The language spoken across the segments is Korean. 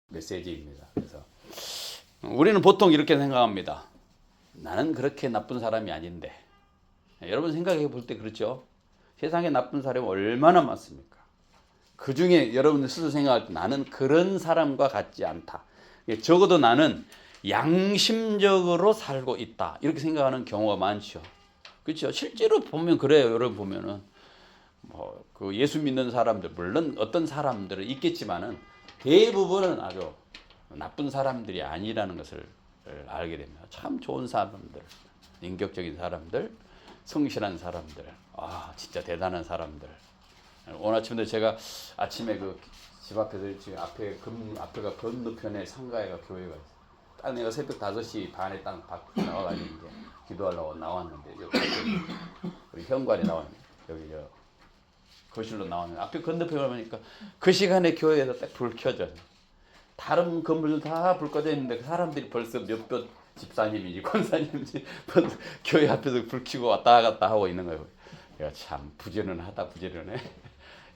메시지입니다. 그래서 우리는 보통 이렇게 생각합니다. 나는 그렇게 나쁜 사람이 아닌데. 여러분 생각해 볼 때 그렇죠? 세상에 나쁜 사람이 얼마나 많습니까? 그 중에 여러분 스스로 생각할 때 나는 그런 사람과 같지 않다. 적어도 나는 양심적으로 살고 있다. 이렇게 생각하는 경우가 많죠. 그렇죠? 실제로 보면 그래요. 여러분 보면은 그 예수 믿는 사람들, 물론 어떤 사람들은 있겠지만은 대부분은 아주 나쁜 사람들이 아니라는 것을 알게 됩니다. 참 좋은 사람들, 인격적인 사람들, 성실한 사람들, 진짜 대단한 사람들. 오늘 아침에 제가 아침에 그 집 앞에서 지금 앞에가 건너편에 상가에가 교회가 있어요. 딱 내가 새벽 5시 반에 딱 밖에 나와가지고 이제 기도하려고 나왔는데 여기 우리 현관에 나왔는데 여기 거실로 나왔는데 앞에 건너편에 보니까 그 시간에 교회에서 딱 불 켜져. 다른 건물들 다 불 꺼져 있는데 사람들이 벌써 몇몇 집사님이지 권사님이지 교회 앞에서 불 켜고 왔다 갔다 하고 있는 거예요. 내가 참 부지런하다 부지런해.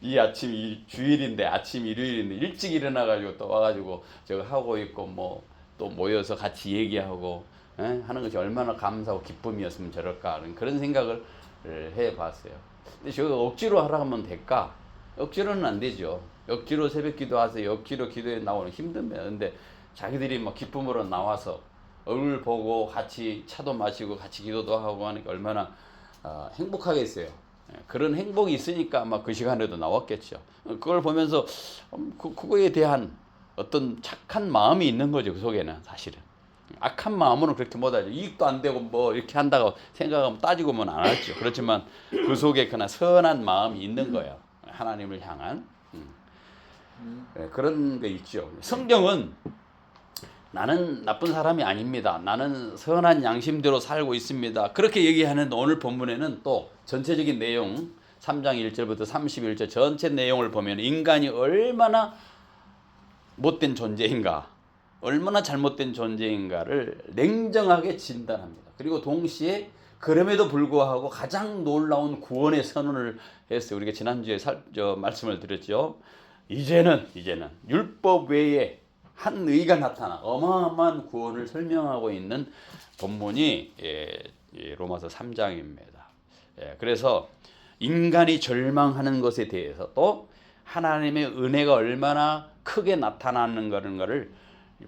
이 아침 이 주일인데 아침 일요일인데 일찍 일어나가지고 또 와가지고 저거 하고 있고 또 모여서 같이 얘기하고 하는 것이 얼마나 감사하고 기쁨이었으면 저럴까 그런 생각을 해봤어요. 근데 저거 억지로 하라고 하면 될까? 억지로는 안 되죠. 억지로 새벽 기도하세요. 억지로 기도에 나오는 힘듭니다. 근데 자기들이 막 기쁨으로 나와서 얼굴 보고 같이 차도 마시고 같이 기도도 하고 하니까 얼마나 행복하겠어요. 그런 행복이 있으니까 아마 그 시간에도 나왔겠죠. 그걸 보면서 그거에 대한 어떤 착한 마음이 있는 거죠. 그 속에는 사실은. 악한 마음으로는 그렇게 못하죠. 이익도 안 되고 이렇게 한다고 생각하면 따지고 안 하죠. 그렇지만 그 속에 그러나 선한 마음이 있는 거예요. 하나님을 향한. 그런 게 있죠. 성경은 나는 나쁜 사람이 아닙니다. 나는 선한 양심대로 살고 있습니다. 그렇게 얘기하는 오늘 본문에는 또 전체적인 내용 3장 1절부터 31절 전체 내용을 보면 인간이 얼마나 못된 존재인가, 얼마나 잘못된 존재인가를 냉정하게 진단합니다. 그리고 동시에 그럼에도 불구하고 가장 놀라운 구원의 선언을 했어요. 우리가 지난주에 말씀을 드렸죠. 이제는 율법 외에 한 의가 나타나 어마어마한 구원을 설명하고 있는 본문이 로마서 3장입니다. 그래서 인간이 절망하는 것에 대해서 또 하나님의 은혜가 얼마나 크게 나타나는 것을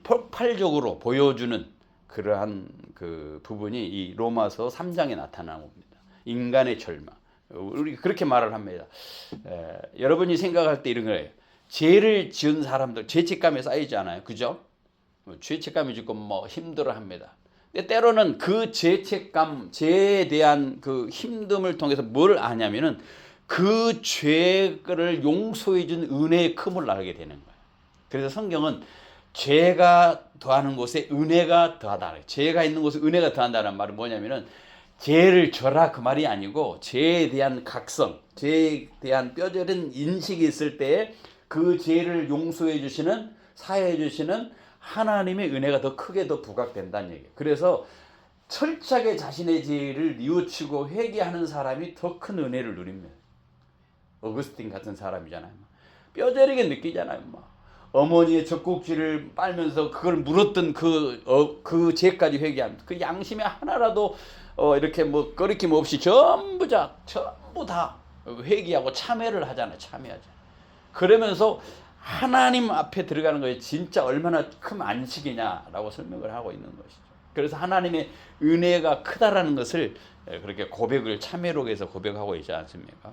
폭발적으로 보여주는 그러한 그 부분이 이 로마서 3장에 나타나는 겁니다. 인간의 절망. 우리 그렇게 말을 합니다. 여러분이 생각할 때 이런 거예요. 죄를 지은 사람들 죄책감에 쌓이지 않아요. 그죠? 죄책감이 짓고 힘들어합니다. 근데 때로는 그 죄책감, 죄에 대한 그 힘듦을 통해서 뭘 아냐면은 그 죄를 용서해 준 은혜의 큼을 알게 되는 거예요. 그래서 성경은 죄가 더하는 곳에 은혜가 더하다. 죄가 있는 곳에 은혜가 더한다는 말은 뭐냐면은 죄를 져라 그 말이 아니고 죄에 대한 각성, 죄에 대한 뼈저린 인식이 있을 때에 그 죄를 용서해 주시는, 사해해 주시는 하나님의 은혜가 더 크게 더 부각된다는 얘기예요. 그래서 철저하게 자신의 죄를 뉘우치고 회개하는 사람이 더 큰 은혜를 누립니다. 어거스틴 같은 사람이잖아요. 뼈저리게 느끼잖아요. 어머니의 젖꼭지를 빨면서 그걸 물었던 그 죄까지 회개합니다. 그 양심에 하나라도 이렇게 거리낌 없이 전부 다 회개하고 참회를 하잖아요. 참회하죠. 그러면서 하나님 앞에 들어가는 것이 진짜 얼마나 큰 안식이냐라고 설명을 하고 있는 것이죠. 그래서 하나님의 은혜가 크다라는 것을 그렇게 고백을 참회록에서 고백하고 있지 않습니까?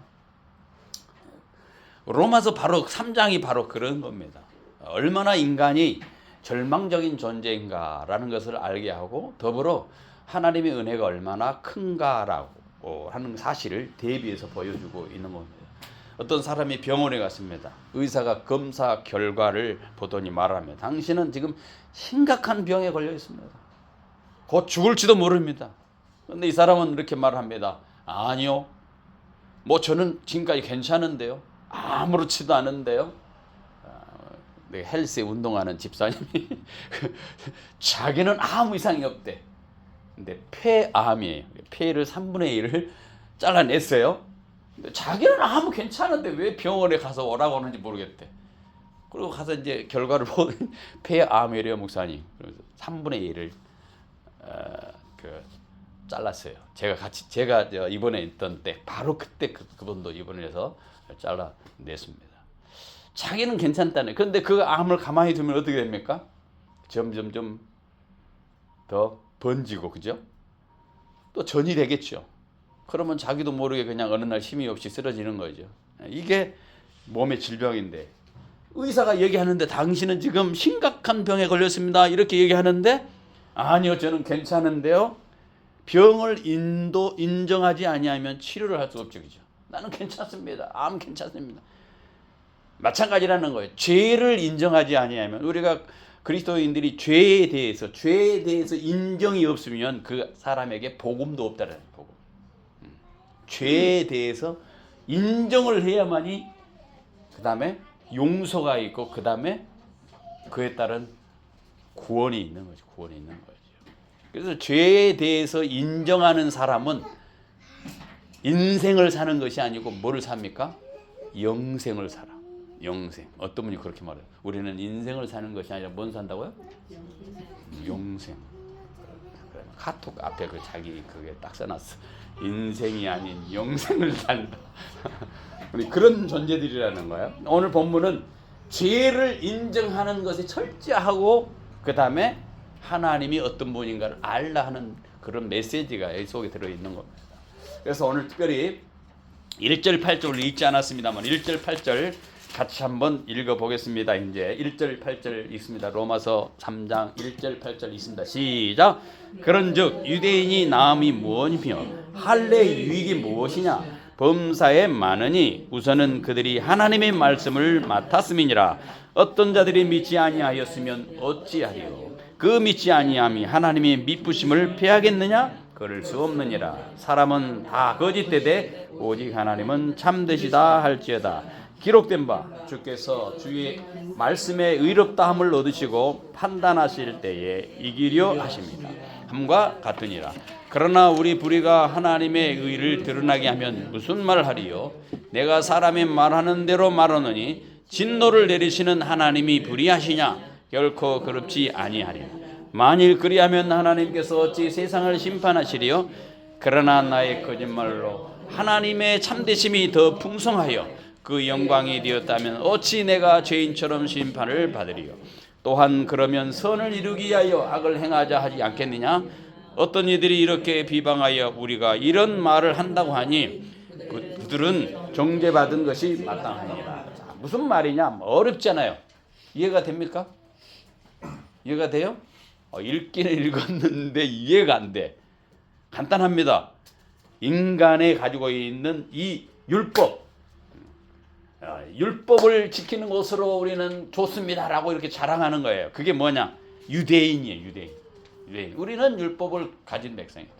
로마서 바로 3장이 바로 그런 겁니다. 얼마나 인간이 절망적인 존재인가라는 것을 알게 하고 더불어 하나님의 은혜가 얼마나 큰가라고 하는 사실을 대비해서 보여주고 있는 겁니다. 어떤 사람이 병원에 갔습니다. 의사가 검사 결과를 보더니 말합니다. 당신은 지금 심각한 병에 걸려 있습니다. 곧 죽을지도 모릅니다. 그런데 이 사람은 이렇게 말합니다. 아니요. 저는 지금까지 괜찮은데요. 아무렇지도 않은데요. 헬스에 운동하는 집사님이 자기는 아무 이상이 없대. 근데 폐암이에요. 폐를 3분의 1을 잘라냈어요. 자기는 아무 괜찮은데 왜 병원에 가서 오라고 하는지 모르겠대. 그리고 가서 이제 결과를 보고 폐암이래요 목사님. 그래서 3분의 1을 잘랐어요. 제가 입원해 있던 때 바로 그때 그분도 입원해서 잘라냈습니다. 자기는 괜찮다네. 그런데 그 암을 가만히 두면 어떻게 됩니까? 점점점 더 번지고, 그죠? 또 전이 되겠죠. 그러면 자기도 모르게 그냥 어느 날 힘이 없이 쓰러지는 거죠. 이게 몸의 질병인데, 의사가 얘기하는데 당신은 지금 심각한 병에 걸렸습니다 이렇게 얘기하는데, 아니요 저는 괜찮은데요. 병을 인정하지 아니하면 치료를 할 수 없죠. 그죠? 나는 괜찮습니다. 암 괜찮습니다. 마찬가지라는 거예요. 죄를 인정하지 아니하면, 우리가 그리스도인들이 죄에 대해서 인정이 없으면 그 사람에게 복음도 없다는 거예요. 복음. 죄에 대해서 인정을 해야만이 그 다음에 용서가 있고 그 다음에 그에 따른 구원이 있는 거죠. 구원이 있는 거죠. 그래서 죄에 대해서 인정하는 사람은 인생을 사는 것이 아니고 뭐를 삽니까? 영생을 살아. 영생. 어떤 분이 그렇게 말해요. 우리는 인생을 사는 것이 아니라 뭔 산다고요? 영생. 카톡 앞에 자기 그게 딱 써놨어. 인생이 아닌 영생을 산다. 우리 그런 존재들이라는 거예요. 오늘 본문은 죄를 인정하는 것이 철저하고 그 다음에 하나님이 어떤 분인가를 알라 하는 그런 메시지가 여기 속에 들어있는 겁니다. 그래서 오늘 특별히 1절 8절을 읽지 않았습니다만 1절 8절 같이 한번 읽어보겠습니다. 이제 1절 8절 읽습니다. 로마서 3장 1절 8절 읽습니다. 시작. 그런즉 유대인이 나음이 무엇이며 할례의 유익이 무엇이냐? 범사에 많으니 우선은 그들이 하나님의 말씀을 맡았음이니라. 어떤 자들이 믿지 아니하였으면 어찌하리요? 그 믿지 아니함이 하나님의 미쁘심을 패하겠느냐? 그럴 수 없느니라. 사람은 다 거짓되되 오직 하나님은 참되시다 할지어다. 기록된 바 주께서 주의 말씀에 의롭다함을 얻으시고 판단하실 때에 이기려 하십니다. 함과 같으니라. 그러나 우리 불의가 하나님의 의를 드러나게 하면 무슨 말을 하리요? 내가 사람이 말하는 대로 말하노니 진노를 내리시는 하나님이 불의하시냐? 결코 그렇지 아니하리라. 만일 그리하면 하나님께서 어찌 세상을 심판하시리요? 그러나 나의 거짓말로 하나님의 참되심이 더 풍성하여 그 영광이 되었다면 어찌 내가 죄인처럼 심판을 받으리요? 또한 그러면 선을 이루기 위하여 악을 행하자 하지 않겠느냐? 어떤 이들이 이렇게 비방하여 우리가 이런 말을 한다고 하니 그들은 정죄받은 것이 마땅하니라. 자, 무슨 말이냐? 어렵잖아요. 이해가 됩니까? 이해가 돼요? 읽기는 읽었는데 이해가 안 돼. 간단합니다. 인간이 가지고 있는 이 율법을 지키는 것으로 우리는 좋습니다라고 이렇게 자랑하는 거예요. 그게 뭐냐? 유대인이에요. 유대인. 우리는 율법을 가진 백성이다.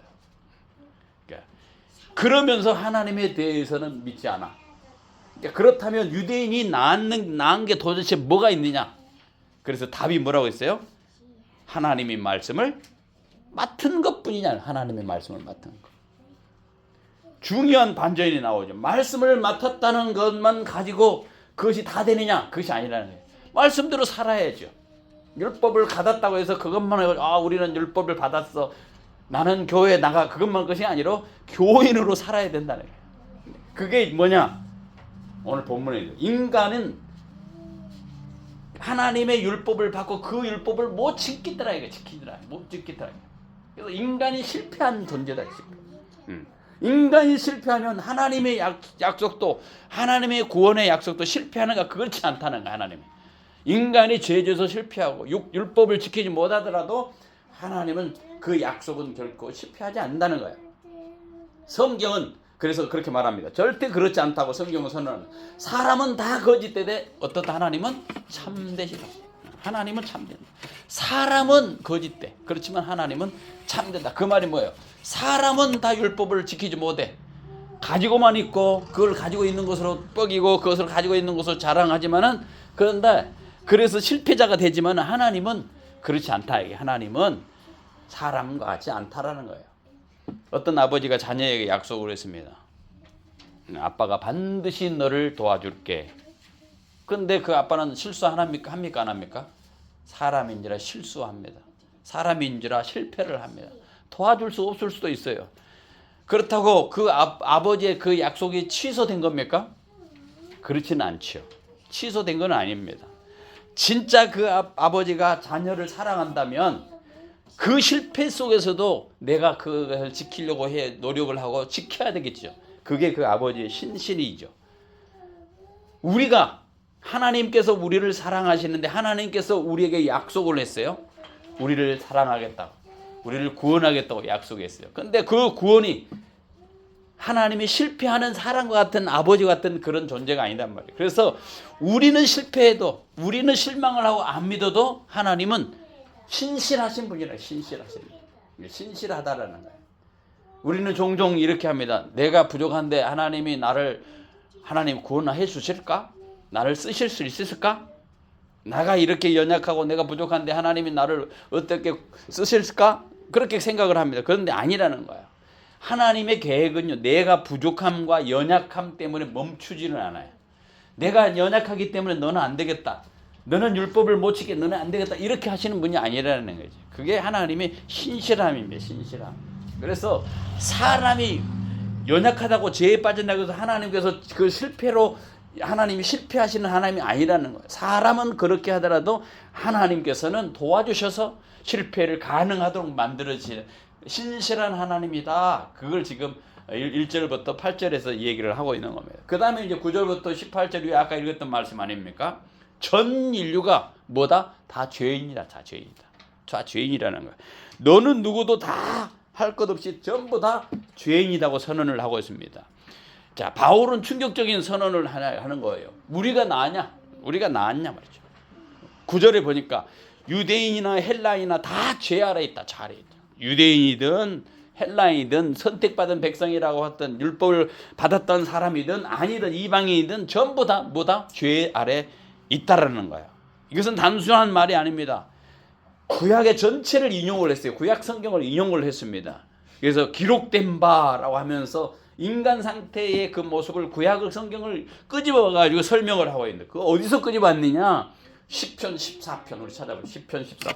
그러면서 하나님에 대해서는 믿지 않아. 그렇다면 유대인이 낳은 게 도대체 뭐가 있느냐? 그래서 답이 뭐라고 했어요? 하나님의 말씀을 맡은 것뿐이냐? 하나님의 말씀을 맡은 것. 중요한 반전이 나오죠. 말씀을 맡았다는 것만 가지고 그것이 다 되느냐? 그것이 아니라는 거예요. 말씀대로 살아야죠. 율법을 받았다고 해서 그것만 해서 우리는 율법을 받았어. 나는 교회에 나가. 그것만 것이 아니라 교인으로 살아야 된다는 거예요. 그게 뭐냐? 오늘 본문에 인간은 하나님의 율법을 받고 그 율법을 못 지키더라. 못 지키더라. 그래서 인간이 실패한 존재다. 인간이 실패하면 하나님의 약속도 하나님의 구원의 약속도 실패하는가? 그렇지 않다는 거야. 하나님이 인간이 죄져서 실패하고 율법을 지키지 못하더라도 하나님은 그 약속은 결코 실패하지 않는다는 거야. 성경은 그래서 그렇게 말합니다. 절대 그렇지 않다고 성경은 선언하는. 사람은 다 거짓되되 어떻다? 하나님은 참되시다. 하나님은 참된다. 사람은 거짓돼. 그렇지만 하나님은 참된다. 그 말이 뭐예요? 사람은 다 율법을 지키지 못해. 가지고만 있고 그걸 가지고 있는 것으로 뻑이고 그것을 가지고 있는 것으로 자랑하지만은 그런데 그래서 실패자가 되지만 하나님은 그렇지 않다. 하나님은 사람과 같지 않다라는 거예요. 어떤 아버지가 자녀에게 약속을 했습니다. 아빠가 반드시 너를 도와줄게. 근데 그 아빠는 실수 안 합니까? 합니까? 안 합니까? 사람인지라 실수합니다. 사람인지라 실패를 합니다. 도와줄 수 없을 수도 있어요. 그렇다고 그 아버지의 그 약속이 취소된 겁니까? 그렇지는 않죠. 취소된 건 아닙니다. 진짜 그 아버지가 자녀를 사랑한다면 그 실패 속에서도 내가 그것을 지키려고 노력을 하고 지켜야 되겠죠. 그게 그 아버지의 신실이죠. 우리가 하나님께서 우리를 사랑하시는데 하나님께서 우리에게 약속을 했어요. 우리를 사랑하겠다고, 우리를 구원하겠다고 약속했어요. 근데 그 구원이 하나님이 실패하는 사람과 같은 아버지 같은 그런 존재가 아니란 말이에요. 그래서 우리는 실패해도, 우리는 실망을 하고 안 믿어도 하나님은 신실하신 분이라. 신실하다라는 거예요. 우리는 종종 이렇게 합니다. 내가 부족한데 하나님 구원해 주실까? 나를 쓰실 수 있을까? 나가 이렇게 연약하고 내가 부족한데 하나님이 나를 어떻게 쓰실까? 그렇게 생각을 합니다. 그런데 아니라는 거예요. 하나님의 계획은요, 내가 부족함과 연약함 때문에 멈추지는 않아요. 내가 연약하기 때문에 너는 안 되겠다, 너는 율법을 못 지켜, 너는 안 되겠다, 이렇게 하시는 분이 아니라는 거죠. 그게 하나님의 신실함입니다. 신실함. 그래서 사람이 연약하다고 죄에 빠진다고 해서 하나님께서 그 실패로 하나님이 실패하시는 하나님이 아니라는 거예요. 사람은 그렇게 하더라도 하나님께서는 도와주셔서 실패를 가능하도록 만들어지는 신실한 하나님이다. 그걸 지금 1절부터 8절에서 얘기를 하고 있는 겁니다. 그 다음에 이제 9절부터 18절 위에 아까 읽었던 말씀 아닙니까? 전 인류가 뭐다? 다 죄인이다. 다 죄인이다. 다 죄인이라는 거예요. 너는 누구도 다 할 것 없이 전부 다 죄인이라고 선언을 하고 있습니다. 자, 바울은 충격적인 선언을 하는 거예요. 우리가 나았냐? 우리가 나았냐 말이죠. 9절에 보니까 유대인이나 헬라인이나 다 죄 아래 있다. 죄 아래 있다. 유대인이든 헬라인이든 선택받은 백성이라고 했던 율법을 받았던 사람이든 아니든 이방인이든 전부 다 뭐다? 죄 아래 있다라는 거예요. 이것은 단순한 말이 아닙니다. 구약의 전체를 인용을 했어요. 구약 성경을 인용을 했습니다. 그래서 기록된 바라고 하면서 인간 상태의 그 모습을 구약 성경을 끄집어 가지고 설명을 하고 있는데, 그 어디서 끄집어왔느냐? 시편 14편 우리 찾아보면 시편 14편.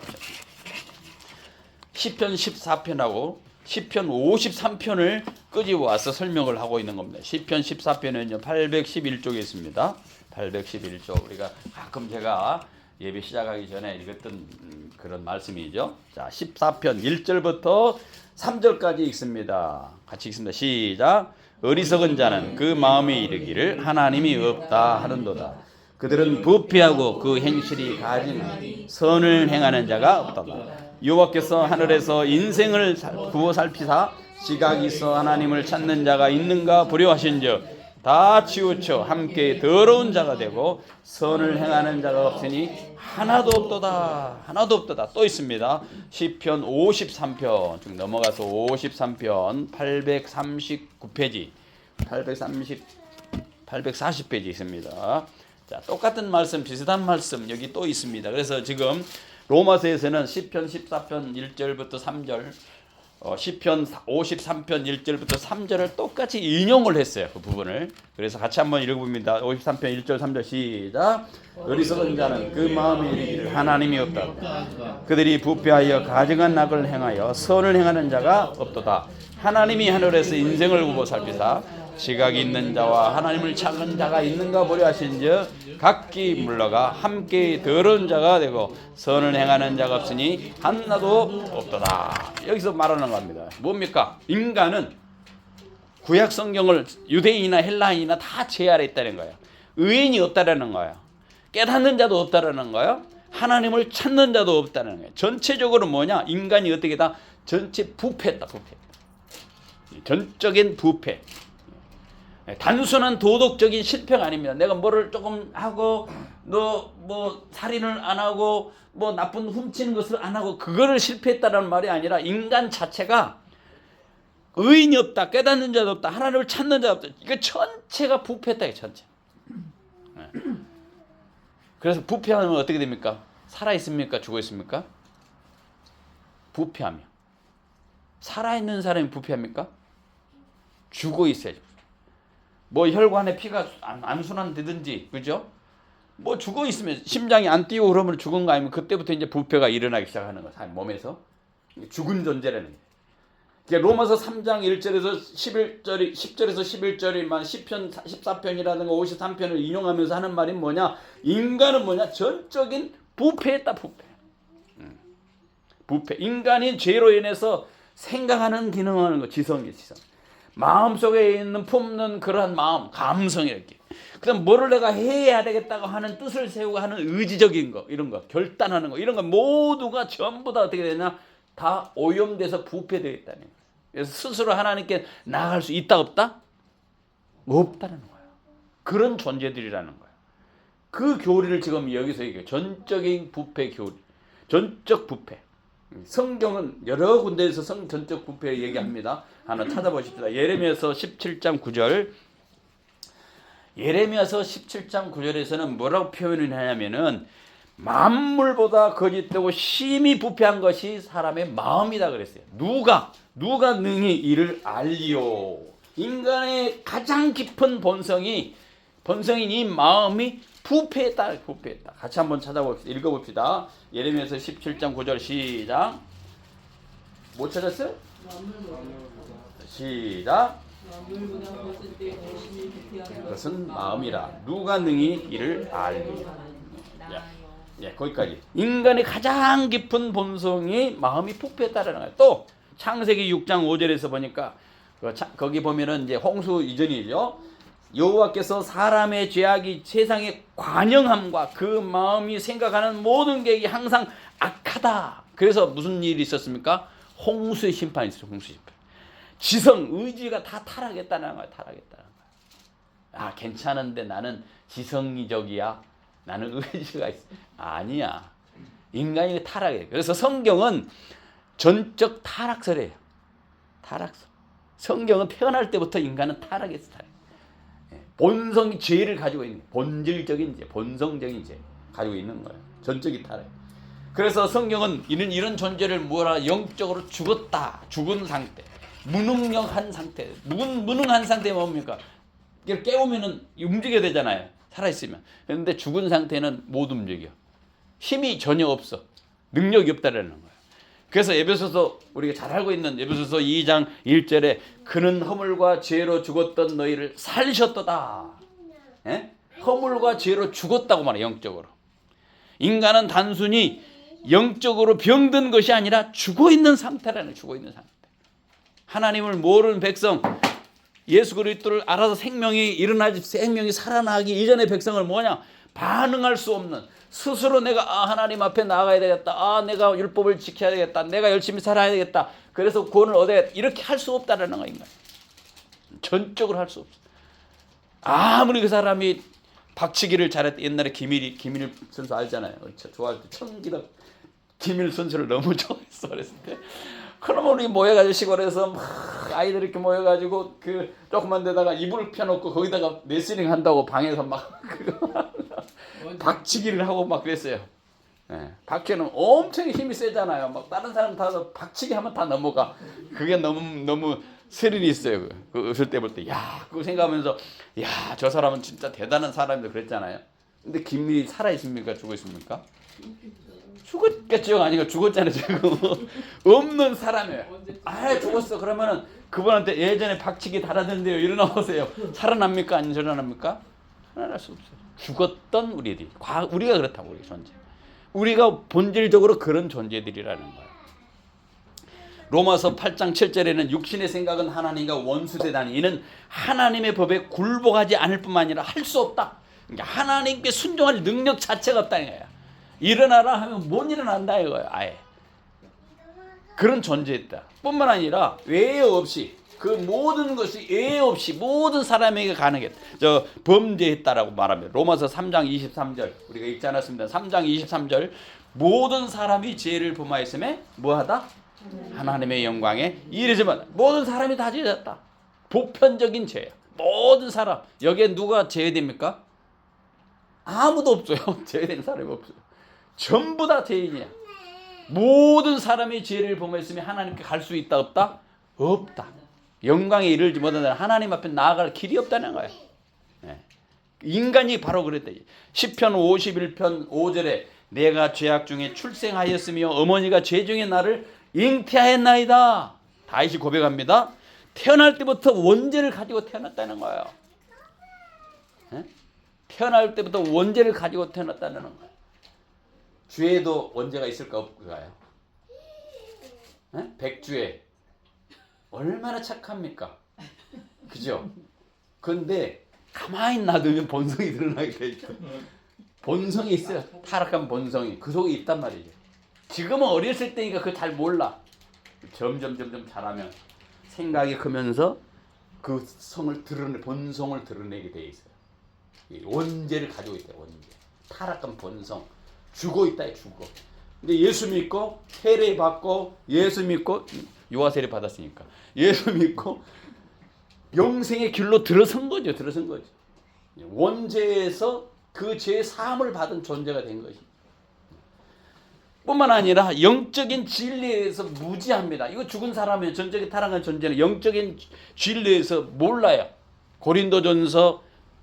시편 14편하고 시편 53편을 끄집어 와서 설명을 하고 있는 겁니다. 시편 14편은요 811쪽에 있습니다. 811쪽. 우리가 가끔 제가 예배 시작하기 전에 읽었던 그런 말씀이죠. 자, 14편 1절부터 3절까지 읽습니다. 같이 읽습니다. 시작. 어리석은 자는 그 마음에 이르기를 하나님이 없다 하는도다. 그들은 부패하고 그 행실이 가증하니 선을 행하는 자가 없도다. 여호와께서 하늘에서 인생을 구워 살피사 지각이 있어 하나님을 찾는 자가 있는가 부려하신즉 다 치우쳐 함께 더러운 자가 되고 선을 행하는 자가 없으니 하나도 없도다. 하나도 없도다. 또 있습니다. 시편 53편 쭉 넘어가서 53편 839페이지 840페이지 있습니다. 자, 똑같은 말씀, 비슷한 말씀 여기 또 있습니다. 그래서 지금 로마서에서는 시편 14편 1절부터 3절, 시편 53편 1절부터 3절을 똑같이 인용을 했어요. 그 부분을. 그래서 같이 한번 읽어봅니다. 53편 1절 3절 시작. 어리석은 자는 그 마음에 이르기를 하나님이 없다. 그들이 부패하여 가증한 악을 행하여 선을 행하는 자가 없도다. 하나님이 하늘에서 인생을 구워 살피사 지각이 있는 자와 하나님을 찾는 자가 있는가 보려 하신즉 각기 물러가 함께 더러운 자가 되고 선을 행하는 자가 없으니 하나도 없도다. 여기서 말하는 겁니다. 뭡니까? 인간은 구약 성경을 유대인이나 헬라인이나 다 죄 아래 있다는 거예요. 의인이 없다라는 거예요. 깨닫는 자도 없다라는 거예요. 하나님을 찾는 자도 없다는 거예요. 전체적으로 뭐냐? 인간이 어떻게 다 전체 부패했다. 부패. 전적인 부패. 단순한 도덕적인 실패가 아닙니다. 내가 뭐를 조금 하고 너 뭐 살인을 안 하고 뭐 나쁜 훔치는 것을 안 하고 그거를 실패했다라는 말이 아니라 인간 자체가 의인이 없다, 깨닫는 자도 없다, 하나님을 찾는 자도 없다. 이거 전체가 부패했다. 전체. 그래서 부패하면 어떻게 됩니까? 살아 있습니까? 죽어 있습니까? 부패하며. 살아 있는 사람이 부패합니까? 죽어 있어야죠. 뭐 혈관에 피가 안 순환되든지, 그죠? 뭐 죽어 있으면 심장이 안 뛰고 그러면 죽은 거 아니면 그때부터 이제 부패가 일어나기 시작하는 거야. 사람 몸에서 죽은 존재라는 게. 그러니까 로마서 3장 1절에서 11절이 10절에서 11절이만 10편 14편이라든가 53편을 인용하면서 하는 말이 뭐냐? 인간은 뭐냐? 전적인 부패했다. 부패. 인간이 죄로 인해서 생각하는 기능하는 거, 지성이 지성. 마음속에 있는 품는 그러한 마음, 감성 이렇게. 그다음 뭐를 내가 해야 되겠다고 하는 뜻을 세우고 하는 의지적인 거, 이런 거, 결단하는 거, 이런 거 모두가 전부 다 어떻게 되냐? 다 오염돼서 부패되어 있다는 거예요. 그래서 스스로 하나님께 나아갈 수 있다 없다? 없다는 거예요. 그런 존재들이라는 거예요. 그 교리를 지금 여기서 얘기해요. 전적인 부패 교리. 전적 부패. 성경은 여러 군데에서 전적 부패 얘기합니다. 하나 찾아보십시다. 예레미야서 17장 9절. 예레미야서 17장 9절에서는 뭐라고 표현을 하냐면은 만물보다 거짓되고 심히 부패한 것이 사람의 마음이다 그랬어요. 누가 능히 이를 알리요. 인간의 가장 깊은 본성인 이 마음이 부패했다. 같이 한번 찾아봅시다. 읽어봅시다. 예레미야서 17장 9절 시작. 못 찾았어요? 시작. 그것은 마음이라 누가 능히 이를 알리요. 거기까지. 인간의 가장 깊은 본성이 마음이 부패했다라는 거예요. 또 창세기 6장 5절에서 보니까 거기 보면은 이제 홍수 이전이죠. 여호와께서 사람의 죄악이 세상의 관영함과 그 마음이 생각하는 모든 계획이 항상 악하다. 그래서 무슨 일이 있었습니까? 홍수의 심판이 있었어요. 홍수 심판. 지성, 의지가 다 타락했다는 거야. 아, 괜찮은데 나는 지성이적이야. 나는 의지가 있어. 아니야. 인간이 타락해. 그래서 성경은 전적 타락설이에요. 타락설. 성경은 태어날 때부터 인간은 타락했어. 본성이 죄를 가지고 있는 거예요. 본질적인 죄, 본성적인 죄 가지고 있는 거예요. 전적인 타락. 그래서 성경은 이런 존재를 뭐라 영적으로 죽었다. 죽은 상태. 무능력한 상태. 무능한 상태 뭡니까? 깨우면은 움직여야 되잖아요. 살아있으면. 그런데 죽은 상태는 못 움직여. 힘이 전혀 없어. 능력이 없다라는 거예요. 그래서 에베소서 우리가 잘 알고 있는 에베소서 2장 1절에 그는 허물과 죄로 죽었던 너희를 살리셨도다. 예? 허물과 죄로 죽었다고 말해. 영적으로. 인간은 단순히 영적으로 병든 것이 아니라 죽어있는 상태라는 거예요. 죽어있는 상태. 하나님을 모르는 백성, 예수 그리스도를 알아서 생명이 살아나기 이전의 백성을 뭐냐? 반응할 수 없는, 스스로 내가 하나님 앞에 나가야 되겠다. 내가 율법을 지켜야 되겠다. 내가 열심히 살아야 되겠다. 그래서 구원을 얻어야겠다. 이렇게 할 수 없다라는 거 인간. 전적으로 할 수 없어. 아무리 그 사람이 박치기를 잘했다. 옛날에 김일 선수 알잖아요. 좋아할 때 천기덕 김일 선수를 너무 좋아했어. 그랬을 때. 그러면 우리 모여가지고 시골에서 막 아이들 이렇게 모여가지고 그 조그만 데다가 이불을 펴놓고 거기다가 레슬링 한다고 방에서 막 박치기를 하고 막 그랬어요. 네. 박치는 엄청 힘이 세잖아요. 막 다른 사람 다 박치기 하면 다 넘어가. 그게 너무 스릴이 있어요. 그 어릴 때 볼 때, 그거 생각하면서, 저 사람은 진짜 대단한 사람이다 그랬잖아요. 근데 김일이 살아 있습니까? 죽어 있습니까? 죽었겠죠. 아니고 죽었잖아요. 지금 없는 사람이에요. 죽었어. 그러면은 그분한테 예전에 박치기 달았는데요. 일어나 보세요. 살아납니까? 안 살아납니까? 살아날 수 없어요. 죽었던 우리들이. 우리가 그렇다고 우리 존재. 우리가 본질적으로 그런 존재들이라는 거예요. 로마서 8장 7절에는 육신의 생각은 하나님과 원수되다니 이는 하나님의 법에 굴복하지 않을 뿐만 아니라 할 수 없다. 그러니까 하나님께 순종할 능력 자체가 없다는 거예요. 일어나라 하면 못 일어난다 이거예요. 아예 그런 존재였다. 뿐만 아니라 외에 없이 그 모든 것이 외에 없이 모든 사람에게 가능했다. 범죄했다라고 말합니다. 로마서 3장 23절 우리가 읽지 않았습니다. 3장 23절 모든 사람이 죄를 범하였음에 뭐하다? 하나님의 영광에 이르지만 모든 사람이 다 죄졌다. 보편적인 죄야. 모든 사람. 여기에 누가 제외됩니까? 아무도 없어요. 제외된 사람이 없어요. 전부 다 죄인이야. 모든 사람이 죄를 범했으면 하나님께 갈 수 있다 없다? 없다. 영광에 이르지 못하는 하나님 앞에 나아갈 길이 없다는 거예요. 인간이 바로 그랬다. 시편 51편 5절에 내가 죄악 중에 출생하였으며 어머니가 죄 중에 나를 잉태하였나이다. 다윗이 고백합니다. 태어날 때부터 원죄를 가지고 태어났다는 거예요. 에? 태어날 때부터 원죄를 가지고 태어났다는 거예요. 죄에도 원죄가 있을까 없을까요? 백주에 얼마나 착합니까? 그죠? 그런데 가만히 놔두면 본성이 드러나게 돼 있고, 본성이 있어요. 타락한 본성이 그 속에 있단 말이죠. 지금은 어렸을 때니까 그걸 잘 몰라. 점점 자라면 생각이 크면서 그 성을 본성을 드러내게 돼 있어요. 원죄를 가지고 있다. 원죄. 타락한 본성. 죽어 있다. 죽어. 근데 예수 믿고 세례 받고 예수 믿고 요한 세례 받았으니까 예수 믿고 영생의 길로 들어선 거죠. 원죄에서 그 죄 사함을 받은 존재가 된 것이. 뿐만 아니라 영적인 진리에서 무지합니다. 이거 죽은 사람의 전적인 타락한 존재는 영적인 진리에서 몰라요. 고린도전서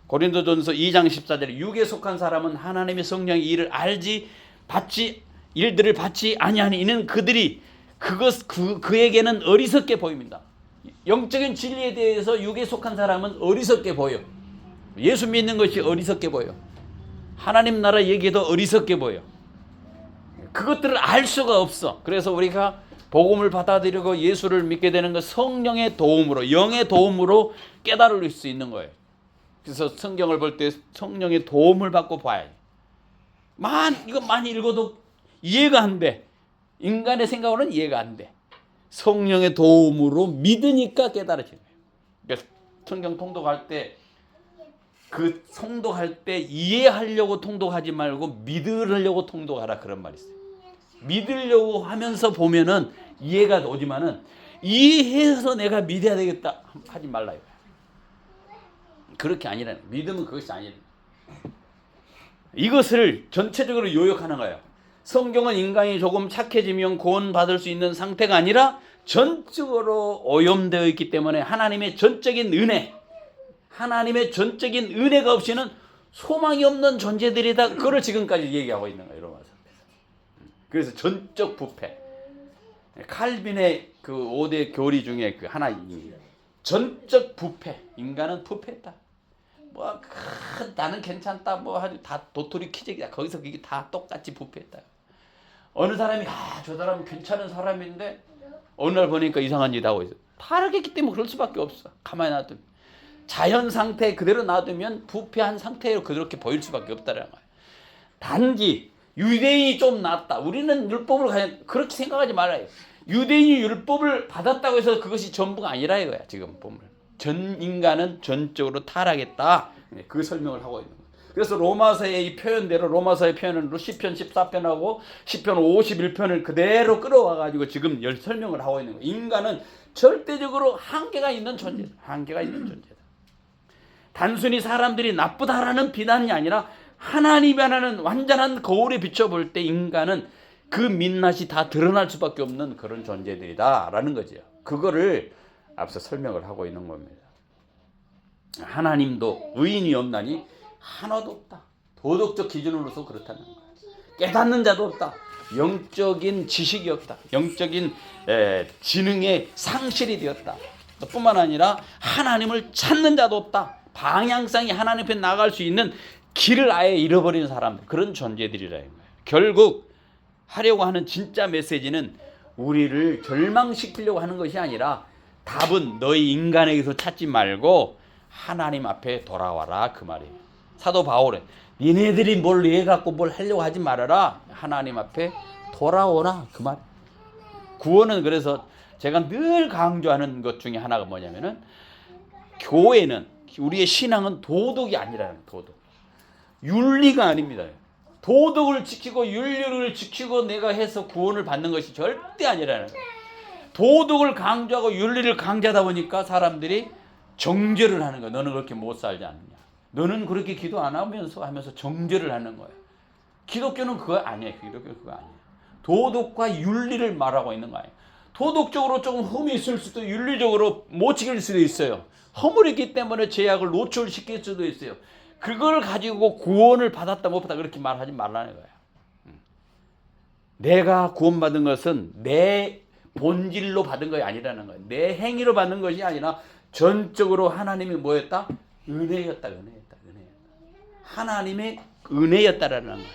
2장 14절에 육에 속한 사람은 하나님의 성령의 일을 일들을 받지 아니하니 이는 그들이 그에게는 어리석게 보입니다. 영적인 진리에 대해서 육에 속한 사람은 어리석게 보여. 예수 믿는 것이 어리석게 보여. 하나님 나라 얘기도 어리석게 보여. 그것들을 알 수가 없어. 그래서 우리가 복음을 받아들이고 예수를 믿게 되는 것 성령의 도움으로, 영의 도움으로 깨달을 수 있는 거예요. 그래서 성경을 볼 때 성령의 도움을 받고 봐야 돼. 이거 많이 읽어도 이해가 안 돼. 인간의 생각으로는 이해가 안 돼. 성령의 도움으로 믿으니까 깨달아지는 거예요. 그래서 성경 통독할 때 통독할 때 이해하려고 통독하지 말고 믿으려고 통독하라 그런 말이 있어요. 믿으려고 하면서 보면은 이해가 오지만은 이해해서 내가 믿어야 되겠다 하지 말라요. 그렇게 아니라는 거예요. 믿음은 그것이 아니라는 거예요. 이것을 전체적으로 요약하는 거예요. 성경은 인간이 조금 착해지면 구원받을 수 있는 상태가 아니라 전적으로 오염되어 있기 때문에 하나님의 전적인 은혜가 없이는 소망이 없는 존재들이다. 그걸 지금까지 얘기하고 있는 거예요. 로마서. 그래서 전적 부패. 칼빈의 그 5대 교리 중에 그 하나입니다. 전적 부패. 인간은 부패했다. 나는 괜찮다. 다 도토리 키재기다. 거기서 그게 다 똑같이 부패했다. 어느 사람이 저 사람은 괜찮은 사람인데 어느 날 보니까 이상한 짓 하고 있어. 타락했기 때문에 그럴 수밖에 없어. 가만히 놔두면. 자연 상태 그대로 놔두면 부패한 상태로 그렇게 보일 수밖에 없다는 거예요. 단지 유대인이 좀 낫다. 우리는 율법을 그렇게 생각하지 말아요. 유대인이 율법을 받았다고 해서 그것이 전부가 아니라 이거야. 지금 보면 전 인간은 전적으로 타락했다. 그 설명을 하고 있는 거예요. 그래서 로마서의 이 표현대로 로마서의 표현으로 시편 14편하고 시편 51편을 그대로 끌어와가지고 지금 설명을 하고 있는 거예요. 인간은 절대적으로 한계가 있는 존재다. 단순히 사람들이 나쁘다라는 비난이 아니라 하나님이 하는 완전한 거울에 비춰볼 때 인간은 그 민낯이 다 드러날 수밖에 없는 그런 존재들이다라는 거죠. 그거를 앞서 설명을 하고 있는 겁니다. 하나님도 의인이 없나니 하나도 없다. 도덕적 기준으로서 그렇다는 거예요. 깨닫는 자도 없다. 영적인 지식이 없다. 영적인 지능의 상실이 되었다. 뿐만 아니라 하나님을 찾는 자도 없다. 방향성이 하나님 앞에 나갈 수 있는 길을 아예 잃어버린 사람들, 그런 존재들이라는 거예요. 결국 하려고 하는 진짜 메시지는 우리를 절망시키려고 하는 것이 아니라 답은 너희 인간에게서 찾지 말고 하나님 앞에 돌아와라 그 말이에요. 사도 바울은 니네들이 뭘 이해갖고 뭘 하려고 하지 말아라. 하나님 앞에 돌아오라 그 말. 구원은 그래서 제가 늘 강조하는 것 중에 하나가 뭐냐면은 교회는 우리의 신앙은 도덕이 아니라는 거예요. 도덕. 윤리가 아닙니다. 도덕을 지키고 윤리를 지키고 내가 해서 구원을 받는 것이 절대 아니라는 거예요. 도덕을 강조하고 윤리를 강조하다 보니까 사람들이 정죄를 하는 거예요. 너는 그렇게 못 살지 않느냐. 너는 그렇게 기도 안 하면서 정죄를 하는 거예요. 기독교는 그거 아니에요. 기독교는 그거 아니에요. 도덕과 윤리를 말하고 있는 거예요. 도덕적으로 조금 흠이 있을 수도 윤리적으로 못 지킬 수도 있어요. 허물이 있기 때문에 죄악을 노출시킬 수도 있어요. 그걸 가지고 구원을 받았다 못 받았다 그렇게 말하지 말라는 거예요. 내가 구원받은 것은 내 본질로 받은 것이 아니라는 거예요. 내 행위로 받는 것이 아니라 전적으로 하나님이 뭐였다? 은혜였다. 하나님의 은혜였다라는 거예요.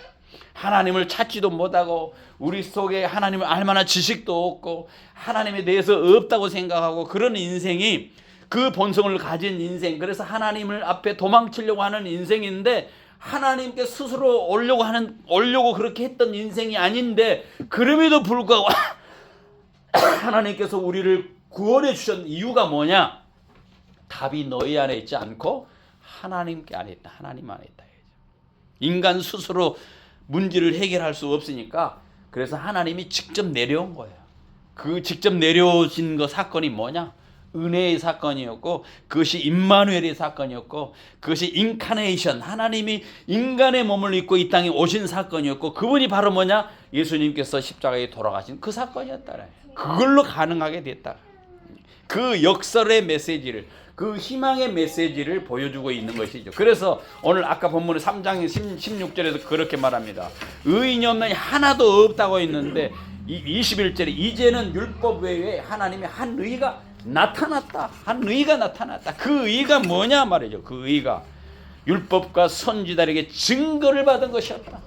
하나님을 찾지도 못하고 우리 속에 하나님을 알만한 지식도 없고 하나님에 대해서 없다고 생각하고 그런 인생이 그 본성을 가진 인생, 그래서 하나님을 앞에 도망치려고 하는 인생인데 하나님께 스스로 오려고 그렇게 했던 인생이 아닌데 그럼에도 불구하고 하나님께서 우리를 구원해 주신 이유가 뭐냐? 답이 너희 안에 있지 않고 하나님께 안에 있다. 하나님 안에 있다. 인간 스스로 문제를 해결할 수 없으니까 그래서 하나님이 직접 내려온 거예요. 그 직접 내려오신 그 사건이 뭐냐? 은혜의 사건이었고 그것이 임마누엘의 사건이었고 그것이 인카네이션, 하나님이 인간의 몸을 입고 이 땅에 오신 사건이었고 그분이 바로 뭐냐? 예수님께서 십자가에 돌아가신 그 사건이었다. 그걸로 가능하게 됐다. 그 역설의 메시지를, 그 희망의 메시지를 보여주고 있는 것이죠. 그래서 오늘 아까 본문의 3장 16절에서 그렇게 말합니다. 의인이 없는 하나도 없다고 했는데 21절에 이제는 율법 외에 하나님의 한 의가 나타났다. 한 의가 나타났다. 그 의가 뭐냐 말이죠. 그 의가 율법과 선지자에게 증거를 받은 것이었다.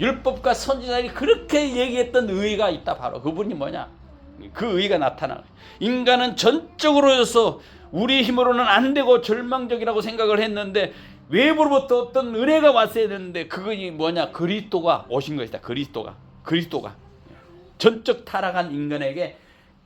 율법과 선지자들이 그렇게 얘기했던 의가 있다. 바로 그분이 뭐냐? 그 의가 나타나. 인간은 전적으로서 우리 힘으로는 안 되고 절망적이라고 생각을 했는데 외부로부터 어떤 은혜가 왔어야 되는데 그것이 뭐냐? 그리스도가 오신 것이다. 그리스도가 전적 타락한 인간에게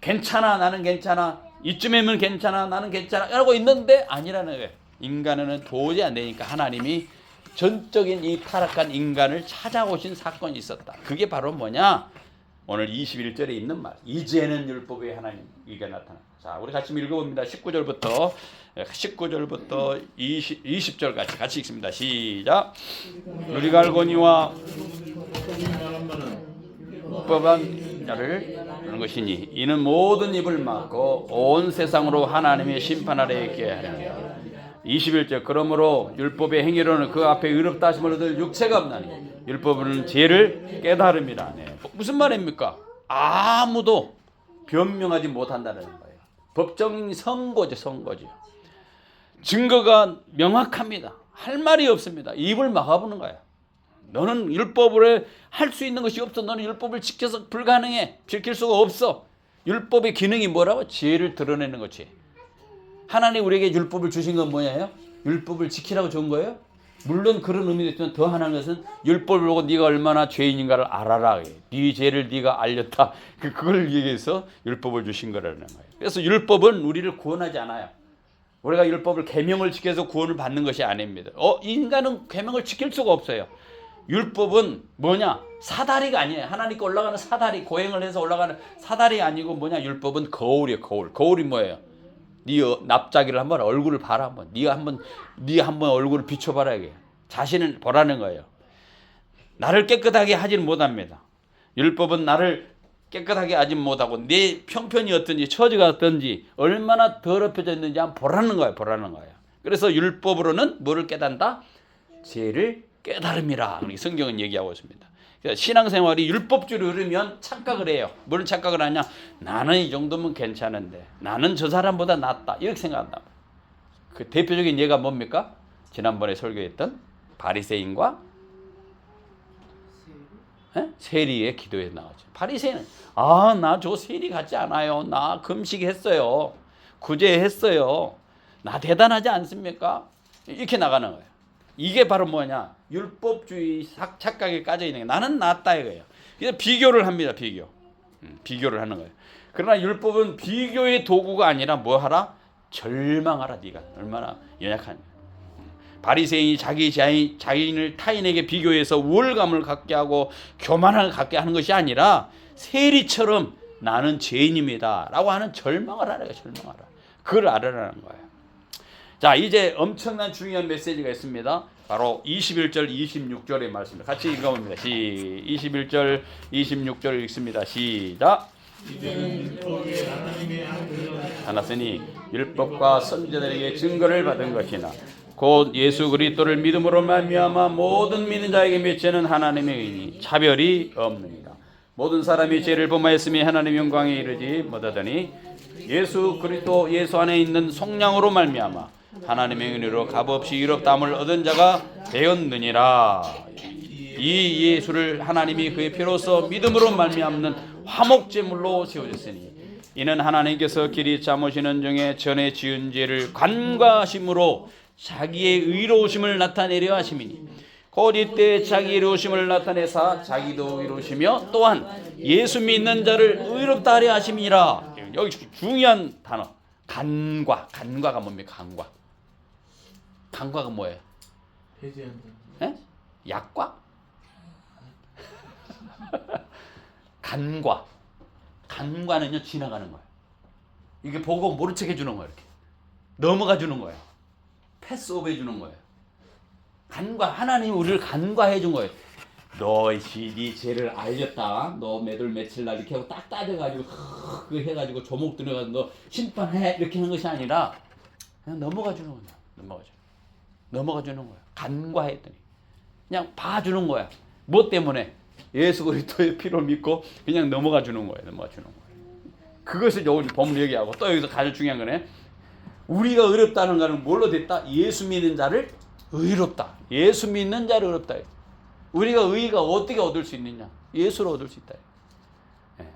괜찮아, 나는 괜찮아, 이쯤이면 괜찮아, 나는 괜찮아 이러고 있는데 아니라는 거예요. 인간은 도저히 안 되니까 하나님이 전적인 이 타락한 인간을 찾아오신 사건이 있었다. 그게 바로 뭐냐? 오늘 21절에 있는 말. 이제는 율법의 하나님 의가 나타나. 자, 우리 같이 읽어봅니다. 19절부터 20절 같이 읽습니다. 시작. 우리가 알거니와 율법한 자를 하는 것이니 이는 모든 입을 막고 온 세상으로 하나님의 심판하려 있게 하느니라. 21절. 그러므로 율법의 행위로는 그 앞에 의롭다 하심을 얻을 육체가 없나니 율법은 죄를 깨달음이라. 네. 무슨 말입니까? 아무도 변명하지 못한다는 거예요. 법정이 선고죠. 증거가 명확합니다. 할 말이 없습니다. 입을 막아보는 거예요. 너는 율법을 할 수 있는 것이 없어. 너는 율법을 지켜서 불가능해. 지킬 수가 없어. 율법의 기능이 뭐라고? 죄를 드러내는 거지. 하나님 우리에게 율법을 주신 건 뭐예요? 율법을 지키라고 준 거예요? 물론 그런 의미도 있지만 더 하나는 것은 율법을 보고 네가 얼마나 죄인인가를 알아라. 네 죄를 네가 알렸다. 그걸 얘기해서 율법을 주신 거라는 거예요. 그래서 율법은 우리를 구원하지 않아요. 우리가 율법을 계명을 지켜서 구원을 받는 것이 아닙니다. 인간은 계명을 지킬 수가 없어요. 율법은 뭐냐? 사다리가 아니에요. 하나님께 올라가는 사다리, 고행을 해서 올라가는 사다리 아니고 뭐냐? 율법은 거울이에요. 거울이 뭐예요? 네 납작이를 한번 얼굴을 봐라. 한번 네가 한번 얼굴을 비춰봐라. 이게 자신을 보라는 거예요. 나를 깨끗하게 하지는 못합니다. 율법은 나를 깨끗하게 하지 못하고 내 형편이 어떤지 처지가 어떤지 얼마나 더럽혀져 있는지 한번 보라는 거예요. 그래서 율법으로는 뭐를 깨닫는다? 죄를 깨달음이라. 성경은 얘기하고 있습니다. 신앙생활이 율법주로 흐르면 착각을 해요. 뭘 착각을 하냐? 나는 이 정도면 괜찮은데 나는 저 사람보다 낫다 이렇게 생각한다. 그 대표적인 예가 뭡니까? 지난번에 설교했던 바리새인과 세리의 기도에 나오죠. 바리새인은 나 저 세리 같지 않아요. 나 금식했어요. 구제했어요. 나 대단하지 않습니까? 이렇게 나가는 거예요. 이게 바로 뭐냐? 율법주의 착각에 까져 있는 게 나는 낫다 이거예요. 그래서 비교를 합니다. 비교를 하는 거예요. 그러나 율법은 비교의 도구가 아니라 뭐 하라? 절망하라. 네가 얼마나 연약하냐. 바리새인이 자기인을 타인에게 비교해서 우월감을 갖게 하고 교만을 갖게 하는 것이 아니라 세리처럼 나는 죄인입니다 라고 하는 절망을 하라. 그걸 알아라는 거예요. 자, 이제 엄청난 중요한 메시지가 있습니다. 바로 21절, 26절의 말씀입니다. 같이 읽어봅니다. 21절, 26절 읽습니다. 시작. 이제는 율법이 하나님의 아들을 하나으니 율법과 선지자들에게 증거를 받은 것이나 곧 예수 그리스도를 믿음으로 말미암아 모든 믿는 자에게 맺히는 하나님의 의니 차별이 없느니라. 모든 사람이 죄를 범하였으니 하나님 영광에 이르지 못하더니 예수 그리스도 예수 안에 있는 속량으로 말미암아 하나님의 은혜로 값없이 의롭다함을 얻은 자가 되었느니라. 이 예수를 하나님이 그의 피로써 믿음으로 말미암는 화목제물로 세우셨으니 이는 하나님께서 길이 참으시는 중에 전에 지은 죄를 간과하심으로 자기의 의로우심을 나타내려 하심이니 곧 이때 자기의 의로우심을 나타내사 자기도 의로우시며 또한 예수 믿는 자를 의롭다 하려 하심이라. 여기 중요한 단어 간과. 간과가 뭡니까? 간과가 뭐예요? 해제한다. 에? 약과? 간과는요 지나가는 거예요. 이게 보고 모른 척 해주는 거예요. 이렇게 넘어가 주는 거예요. 패스오브 해주는 거예요. 간과, 하나님이 우리를 간과해 준 거예요. 너 네 죄를 알렸다. 너 매달 며칠 날 이렇게 하고 딱 따져가지고 그거 해가지고 조목 들어가서 너 심판해 이렇게 하는 것이 아니라 그냥 넘어가 주는 거야. 넘어가 주는 거야. 간과했더니 그냥 봐주는 거야. 뭐 때문에? 예수 그리스도의 피를 믿고 그냥 넘어가 주는 거예요. 그것을 오늘 본문 얘기하고 또 여기서 가장 중요한 거네. 우리가 의롭다는 것은 뭘로 됐다? 예수 믿는 자를 의롭다. 예수 믿는 자를 의롭다. 우리가 의가 어떻게 얻을 수 있느냐? 예수로 얻을 수 있다. 예.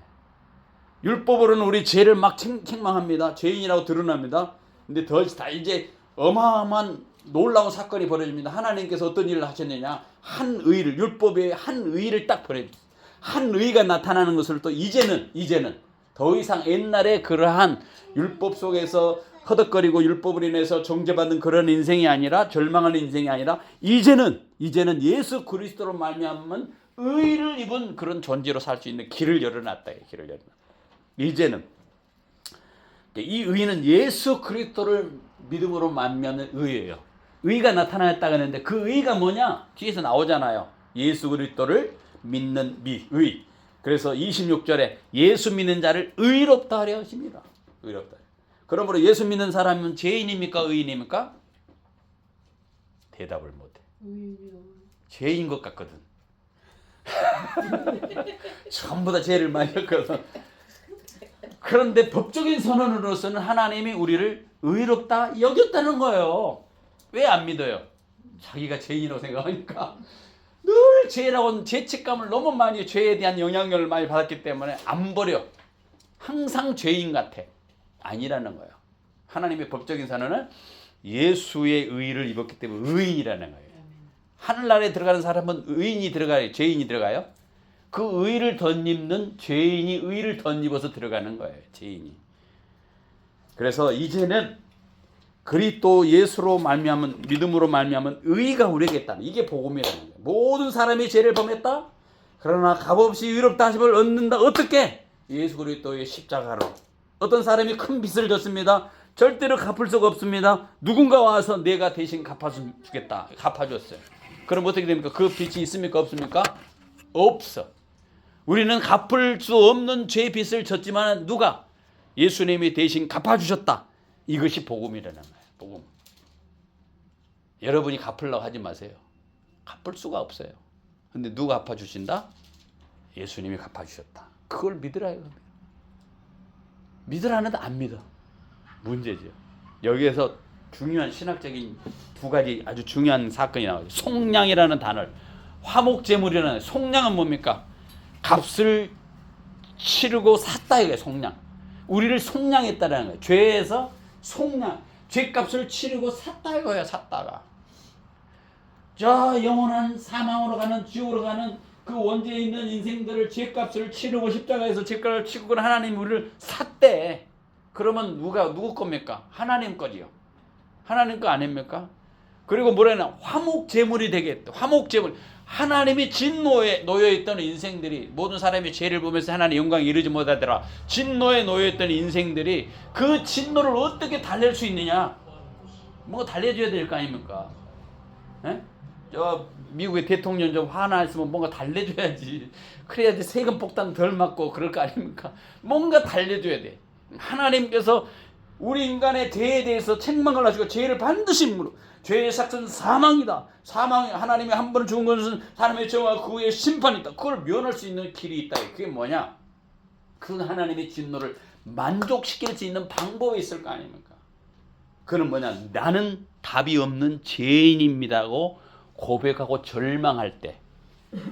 율법으로는 우리 죄를 막 책망합니다. 죄인이라고 드러납니다. 근데 다 이제 어마어마한 놀라운 사건이 벌어집니다. 하나님께서 어떤 일을 하셨느냐? 한 의를, 율법의 한 의를 딱 보내줍니다. 한 의가 나타나는 것을 또 이제는 더 이상 옛날에 그러한 율법 속에서 허덕거리고 율법을 인해서 정죄받는 그런 인생이 아니라 절망하는 인생이 아니라 이제는 예수 그리스도로 말미암은 의를 입은 그런 존재로 살 수 있는 길을 열어놨다. 이제는 이 의는 예수 그리스도를 믿음으로 말미암는 의예요. 의가 나타났다고 하는데 그 의가 뭐냐? 뒤에서 나오잖아요. 예수 그리스도를 믿는 의. 그래서 26절에 예수 믿는 자를 의롭다 하려 하십니다. 의롭다. 그러므로 예수 믿는 사람은 죄인입니까? 의인입니까? 대답을 못해. 죄인 것 같거든. 전부 다 죄를 많이 했거든. 그런데 법적인 선언으로서는 하나님이 우리를 의롭다 여겼다는 거예요. 왜 안 믿어요? 자기가 죄인이라고 생각하니까. 늘 죄라고 죄책감을 너무 많이 죄에 대한 영향력을 많이 받았기 때문에 안 버려. 항상 죄인 같아. 아니라는 거예요. 하나님의 법적인 선언은 예수의 의를 입었기 때문에 의인이라는 거예요. 하늘나라에 들어가는 사람은 의인이 들어가요? 죄인이 들어가요? 그 의를 덧입는 죄인이 의를 덧입어서 들어가는 거예요. 죄인이. 그래서 이제는 그리스도 예수로 말미암은 믿음으로 말미암은 의가 우리에게 있다. 이게 복음이라는 거예요. 모든 사람이 죄를 범했다. 그러나 값없이 의롭다 하심을 얻는다. 어떻게? 예수 그리스도의 십자가로. 어떤 사람이 큰 빚을 졌습니다. 절대로 갚을 수가 없습니다. 누군가 와서 내가 대신 갚아주겠다. 갚아줬어요. 그럼 어떻게 됩니까? 그 빚이 있습니까? 없습니까? 없어. 우리는 갚을 수 없는 죄 빚을 졌지만 누가? 예수님이 대신 갚아주셨다. 이것이 복음이라는 거예요. 복음. 여러분이 갚으려고 하지 마세요. 갚을 수가 없어요. 근데 누가 갚아주신다? 예수님이 갚아주셨다. 그걸 믿으라 이겁니다. 믿으라는데 안 믿어. 문제죠. 여기에서 중요한 신학적인 두 가지 아주 중요한 사건이 나와요. 속량이라는 단어를. 화목제물이라는 속량은 뭡니까? 값을 치르고 샀다 이거예요. 속량. 우리를 속량했다라는 거예요. 죄에서 속량. 죄값을 치르고 샀다 이거예요. 샀다가. 저 영원한 사망으로 가는 지옥으로 가는 그 원죄에 있는 인생들을 죄값을 치르고 십자가에서 죄값을 치고 하나님 우리를 샀대. 그러면 누구 겁니까? 하나님 거지요. 하나님 거 아닙니까? 그리고 뭐라나 화목제물이 되겠다. 화목제물. 하나님이 진노에 놓여있던 인생들이 모든 사람이 죄를 보면서 하나님 영광에 이르지 못하더라. 진노에 놓여있던 인생들이 그 진노를 어떻게 달랠 수 있느냐? 뭐 달래줘야 될 거 아닙니까? 에? 저 미국의 대통령 좀 화나 있으면 뭔가 달래줘야지. 그래야지 세금 폭탄 덜 맞고 그럴 거 아닙니까? 뭔가 달래줘야 돼. 하나님께서 우리 인간의 죄에 대해서 책망을 하시고 죄를 반드시 물어. 죄의 삭은 사망이다. 사망 하나님이 한 번 죽은 것은 사람의 죄와 그 후에 심판이 있다. 그걸 면할 수 있는 길이 있다. 그게 뭐냐? 그 하나님의 진노를 만족시킬 수 있는 방법이 있을 거 아닙니까? 그는 뭐냐? 나는 답이 없는 죄인입니다고 고백하고 절망할 때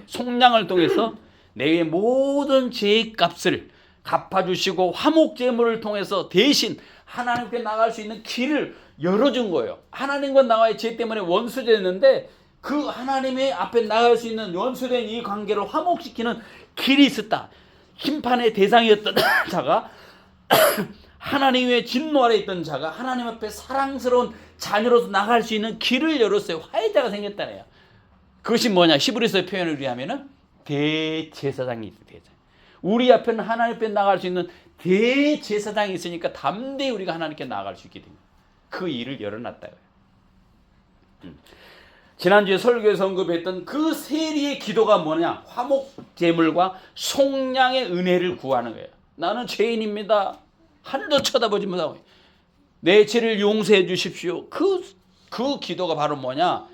속량을 통해서 내 모든 죄의 값을 갚아주시고 화목제물을 통해서 대신 하나님께 나갈 수 있는 길을 열어준 거예요. 하나님과 나와의 죄 때문에 원수됐는데 그 하나님의 앞에 나갈 수 있는 원수된 이 관계를 화목시키는 길이 있었다. 심판의 대상이었던 자가 하나님의 진노 아래 있던 자가 하나님 앞에 사랑스러운 자녀로서 나갈 수 있는 길을 열었어요. 화해자가 생겼다네요. 그것이 뭐냐? 히브리서의 표현을 의하면은 대제사장이 있어요. 대제사장. 우리 앞에는 하나님 앞에 나갈 수 있는 대제사장이 있으니까 담대히 우리가 하나님께 나아갈 수 있게 됩니다. 그 일을 열어놨다. 지난주에 설교에서 언급했던 그 세리의 기도가 뭐냐? 화목제물과 속량의 은혜를 구하는 거예요. 나는 죄인입니다. 하늘도 쳐다보지 못하고 내 죄를 용서해 주십시오. 그 기도가 바로 뭐냐?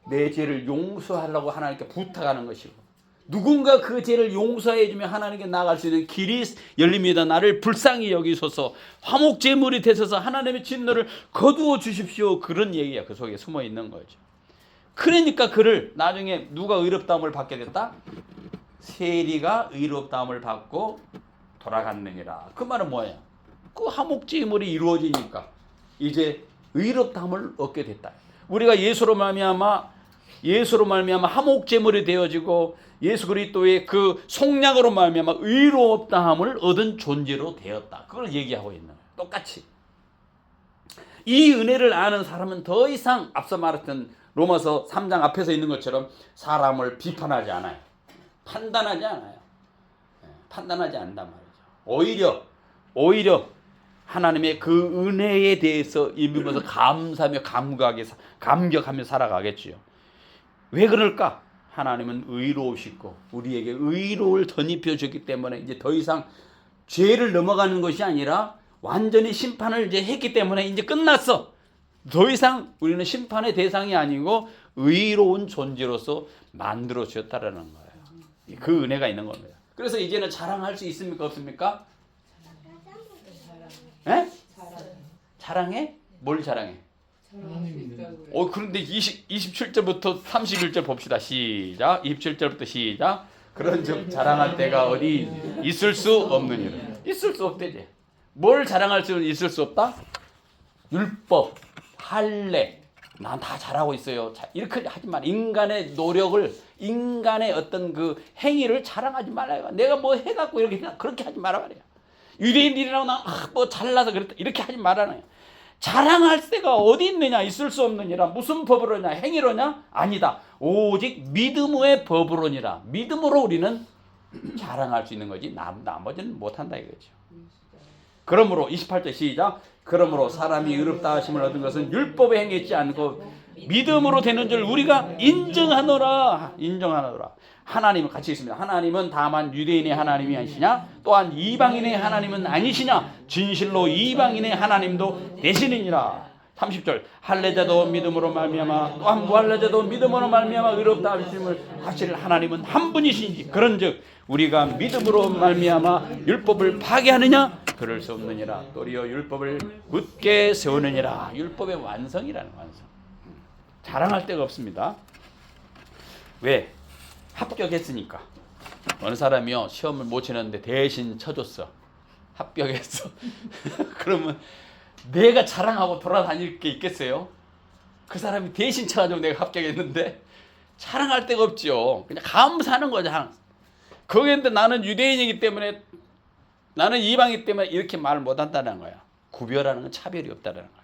내 죄를 용서하려고 하나님께 부탁하는 것이고 누군가 그 죄를 용서해 주면 하나님께 나아갈 수 있는 길이 열립니다. 나를 불쌍히 여기소서. 화목제물이 되셔서 하나님의 진노를 거두어 주십시오. 그런 얘기야. 그 속에 숨어 있는 거죠. 그러니까 그를 나중에 누가 의롭다함을 받게 됐다? 세리가 의롭다함을 받고 돌아갔느니라. 그 말은 뭐야? 그 화목제물이 이루어지니까 이제 의롭다함을 얻게 됐다. 우리가 예수로 말미암아 화목제물이 되어지고 예수 그리스도의 그 속량으로 말미암아 의롭다함을 얻은 존재로 되었다. 그걸 얘기하고 있는 거예요. 똑같이. 이 은혜를 아는 사람은 더 이상 앞서 말했던 로마서 3장 앞에서 있는 것처럼 사람을 비판하지 않아요. 판단하지 않아요. 판단하지 않는단 말이죠. 오히려 하나님의 그 은혜에 대해서 입으면서 감사하며 감격하며 살아가겠지요. 왜 그럴까? 하나님은 의로우시고 우리에게 의로움을 덧입혀 주기 때문에 이제 더 이상 죄를 넘어가는 것이 아니라 완전히 심판을 이제 했기 때문에 이제 끝났어. 더 이상 우리는 심판의 대상이 아니고 의로운 존재로서 만들어 주셨다라는 거예요. 그 은혜가 있는 겁니다. 그래서 이제는 자랑할 수 있습니까? 없습니까? 에? 자랑해? 뭘 자랑해? 그런데 27절부터 31절 봅시다. 시작. 27절부터 시작. 그런즉 자랑할 때가 어디 있을 수 없느니라. 있을 수 없대지. 뭘 자랑할 수 있을 수 없다? 율법, 할례. 난 다 잘하고 있어요. 이렇게 하지 말. 인간의 노력을, 인간의 어떤 그 행위를 자랑하지 말아요. 내가 뭐 해갖고 이렇게 그렇게 하지 말아 말이야. 유대인들이라고 뭐 잘나서 그랬다 이렇게 하지 말아요. 자랑할 때가 어디 있느냐? 있을 수 없느니라. 무슨 법으로냐? 행위로냐? 아니다. 오직 믿음의 법으로니라. 믿음으로 우리는 자랑할 수 있는 거지 나머지는 못한다 이거죠. 그러므로 28절 시작. 그러므로 사람이 의롭다 하심을 얻은 것은 율법에 행했지 않고 믿음으로 되는 줄 우리가 인정하노라. 하나님은 같이 있습니다. 하나님은 다만 유대인의 하나님이 아니시냐? 또한 이방인의 하나님은 아니시냐? 진실로 이방인의 하나님도 되시느니라. 30절 할례자도 믿음으로 말미암아 또한 무할례자도 믿음으로 말미암아 의롭다 하심을 하실 하나님은 한 분이시니 그런즉 우리가 믿음으로 말미암아 율법을 파괴하느냐? 그럴 수 없느니라. 도리어 율법을 굳게 세우느니라. 율법의 완성이라는 완성. 자랑할 데가 없습니다. 왜? 합격했으니까. 어느 사람이요 시험을 못 치는데 대신 쳐줬어. 합격했어. 그러면 내가 자랑하고 돌아다닐 게 있겠어요? 그 사람이 대신 쳐가지고 내가 합격했는데 자랑할 데가 없죠. 그냥 감사하는 거죠. 거기인데 나는 유대인이기 때문에 나는 이방이기 때문에 이렇게 말을 못한다는 거야. 구별하는 건 차별이 없다는 거야.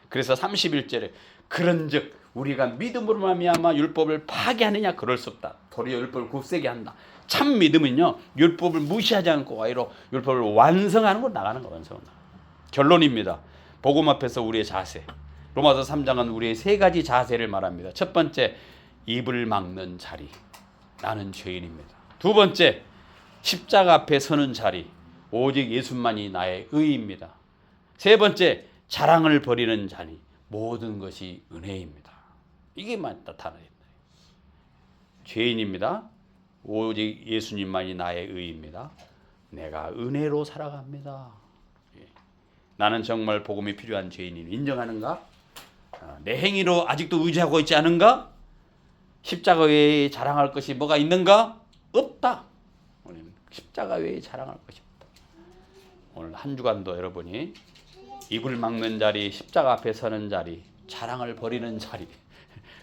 그래서 31절에 그런즉 우리가 믿음으로 말미암아 율법을 파괴하느냐? 그럴 수 없다. 도리어 율법을 굳세게 한다. 참 믿음은요 율법을 무시하지 않고 오히려 율법을 완성하는 걸 나가는 거 완성. 결론입니다. 복음 앞에서 우리의 자세. 로마서 3장은 우리의 세 가지 자세를 말합니다. 첫 번째, 입을 막는 자리. 나는 죄인입니다. 두 번째, 십자가 앞에 서는 자리. 오직 예수만이 나의 의입니다. 세 번째, 자랑을 버리는 자니 모든 것이 은혜입니다. 이게만 나타나요. 죄인입니다. 오직 예수님만이 나의 의입니다. 내가 은혜로 살아갑니다. 나는 정말 복음이 필요한 죄인인 인정하는가? 내 행위로 아직도 의지하고 있지 않은가? 십자가 외에 자랑할 것이 뭐가 있는가? 없다. 우리는 십자가 외에 자랑할 것이 없다. 오늘 한 주간도 여러분이 입을 막는 자리, 십자가 앞에 서는 자리, 자랑을 버리는 자리.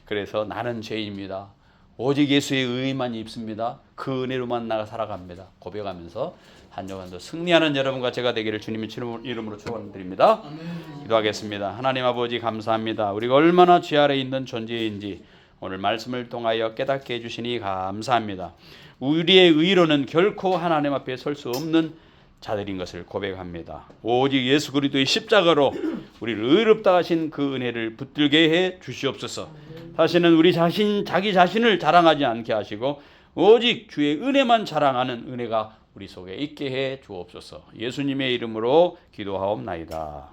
그래서 나는 죄인입니다. 오직 예수의 의만 입습니다. 그 은혜로만 나가 살아갑니다. 고백하면서 한 주간도 승리하는 여러분과 제가 되기를 주님의 이름으로 축원드립니다. 기도하겠습니다. 하나님 아버지 감사합니다. 우리가 얼마나 죄 아래 있는 존재인지 오늘 말씀을 통하여 깨닫게 해주시니 감사합니다. 우리의 의로는 결코 하나님 앞에 설 수 없는 자들인 것을 고백합니다. 오직 예수 그리스도의 십자가로 우리를 의롭다 하신 그 은혜를 붙들게 해 주시옵소서. 다시는 우리 자기 자신을 자랑하지 않게 하시고 오직 주의 은혜만 자랑하는 은혜가 우리 속에 있게 해 주옵소서. 예수님의 이름으로 기도하옵나이다.